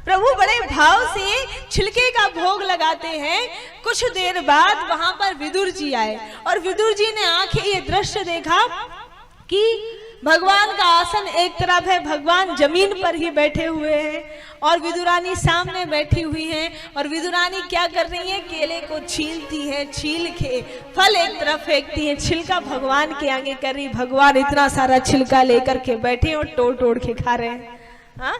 प्रभु बड़े भाव से छिलके का भोग लगाते हैं। कुछ देर बाद वहां पर विदुर जी आए और विदुर जी ने आंखें ये दृश्य देखा कि भगवान का आसन एक तरफ है, भगवान जमीन पर ही बैठे हुए हैं और विदुरानी सामने बैठी हुई हैं। और विदुरानी क्या कर रही है, केले को छीलती है, छील के फल एक तरफ फेंकती है, छिलका भगवान के आगे कर रही। भगवान इतना सारा छिलका लेकर के बैठे और तोड़ तोड़ के खा रहे हैं। हाँ?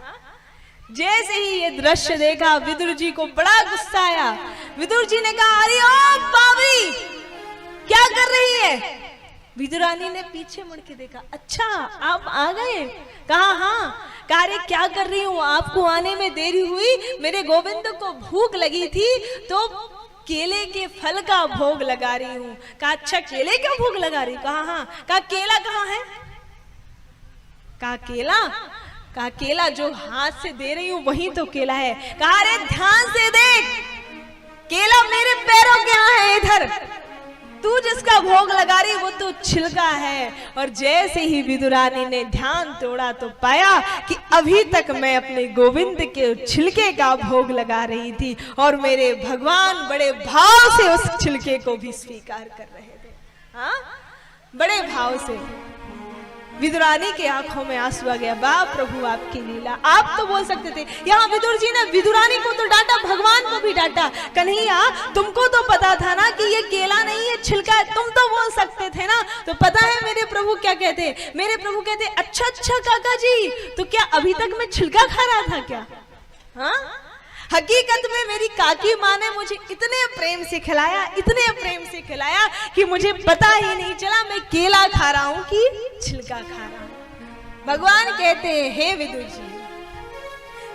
जैसे ही ये दृश्य देखा विदुर जी को बड़ा गुस्सा आया। विदुर जी ने कहा, अरे ओ बावरी, क्या कर रही है? विदुरानी ने पीछे मुड़ के देखा, अच्छा आप आ गए? कहा हाँ। कहा अरे क्या कर रही हूँ, आपको आने में देरी हुई, मेरे गोविंद को भूख लगी थी तो केले के फल का भोग लगा रही हूँ। कहा अच्छा केले का भोग लगा रही? कहा हाँ। कहा केला कहाँ है? कहा केला? कहा केला जो हाथ से दे रही हूँ वही तो केला है। कहा अरे ध्यान से देख, केला मेरे पैरों के यहाँ है, इधर तू जिसका भोग लगा रही वो तो छिलका है। और जैसे ही विदुरानी ने ध्यान तोड़ा तो पाया कि अभी तक मैं अपने गोविंद के छिलके का भोग लगा रही थी और मेरे भगवान बड़े भाव से उस छिलके को भी स्वीकार कर रहे थे। हाँ, बड़े भाव से। विदुरानी के आंखों में आंसू आ गया, वाह प्रभु आपकी लीला। आप तो बोल सकते थे, यहाँ विदुर जी ने विदुरानी को तो डांटा, भगवान को भी डांटा। कन्हैया तुमको तो पता था ना कि ये केला नहीं है, छिलका है, तुम तो बोल सकते थे ना। तो पता है मेरे प्रभु क्या कहते? मेरे प्रभु कहते, अच्छा अच्छा काका जी, तो क्या अभी तक मैं छिलका खा रहा था क्या? हाँ, हकीकत में मेरी काकी माँ ने मुझे इतने प्रेम से खिलाया, इतने प्रेम से खिलाया कि मुझे पता ही नहीं चला मैं केला खा रहा हूँ कि छिलका खा रहा हूँ। भगवान कहते हैं, हे विदुर जी,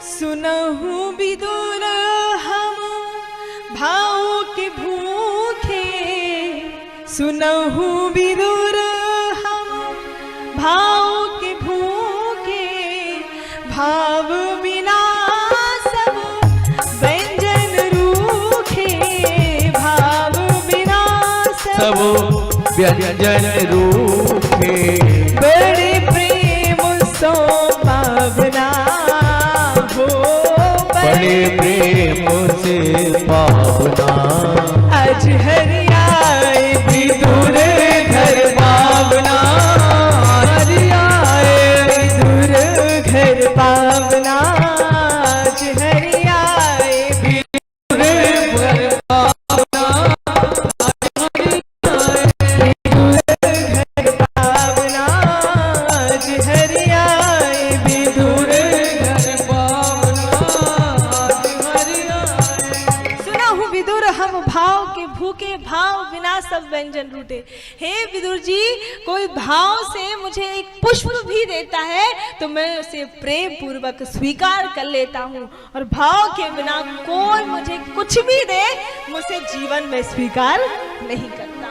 सुनहु विदुर हम भाव के भूखे, सुनहु विदुर हम भाव के भूखे, भाव बिना व्यंजन रूखे, बड़े प्रेम सो पावना हो, बड़े प्रेम से पावना। आज हरियाए विदुर घर पावना, हरियाए विदुर घर पावना, आज हरियाए विदुर घर पावना, सब व्यंजन रूठे। हे विदुर जी, कोई भाव से मुझे एक पुष्प भी देता है तो मैं उसे प्रेम पूर्वक स्वीकार कर लेता हूँ, और भाव के बिना कोई मुझे कुछ भी दे मुझे जीवन में स्वीकार नहीं करता,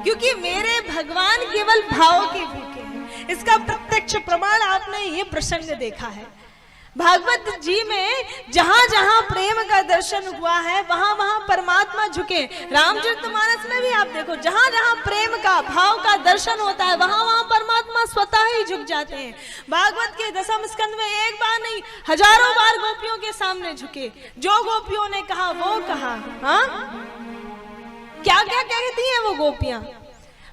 क्योंकि मेरे भगवान केवल भाव के भूखे हैं। इसका प्रत्यक्ष प्रमाण आपने ये प्रसंग देखा है भागवत जी में, जहां जहां प्रेम का दर्शन हुआ है वहां वहां परमात्मा झुके। रामचरितमानस में भी आप देखो, जहां जहां प्रेम का भाव का दर्शन होता है वहां वहां परमात्मा स्वतः ही झुक जाते हैं। भागवत के दसम स्कंद में एक बार नहीं हजारों बार गोपियों के सामने झुके, जो गोपियों ने कहा वो कहा। हाँ, क्या क्या कहती हैं वो गोपियां?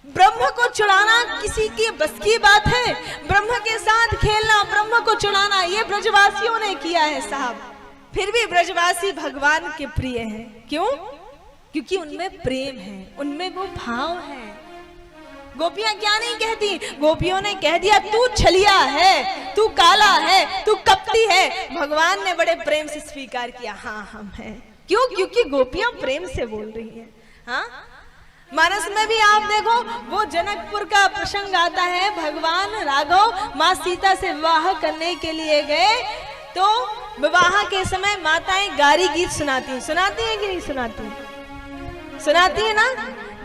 ब्रह्म को चुराना किसी की बस की बात है? ब्रह्म के साथ खेलना, ब्रह्म को चुराना, ये ब्रजवासियों ने किया है साहब। फिर भी ब्रजवासी भगवान के प्रिय हैं। क्यों? क्योंकि उनमें प्रेम है, उनमें वो भाव है। गोपियां क्या नहीं कहती? गोपियों ने कह दिया तू छलिया है, तू काला है, तू कपटी है। भगवान ने बड़े प्रेम से स्वीकार किया, हाँ हम हैं। क्यों? क्योंकि गोपियां प्रेम से बोल रही हैं। हाँ, मानस में भी आप देखो, वो जनकपुर का प्रसंग आता है। भगवान राघव माँ सीता से विवाह करने के लिए गए, तो विवाह के समय माताएं गारी गीत सुनाती हैं कि नहीं सुनाती? सुनाती है ना?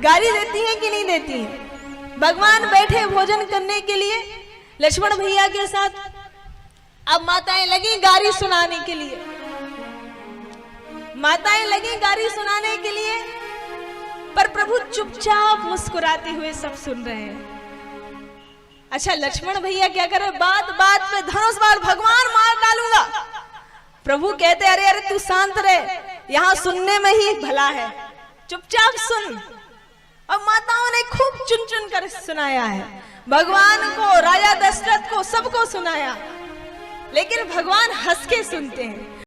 गारी देती हैं कि नहीं देती हैं? भगवान बैठे भोजन करने के लिए लक्ष्मण भैया के साथ, अब माताएं लगी गारी सुनाने के लिए, माताएं लगी गारी सुनाने के लिए, पर प्रभु चुपचाप मुस्कुराते हुए सब सुन रहे हैं। अच्छा, लक्ष्मण भैया क्या कर रहे? बात बात पे धनुष बाण भगवान मार डालूंगा। प्रभु कहते अरे अरे तू शांत रहे, यहाँ सुनने में ही भला है, चुपचाप सुन। और माताओं ने खूब चुन चुन कर सुनाया है, भगवान को, राजा दशरथ को, सबको सुनाया, लेकिन भगवान हंस के सुनते हैं।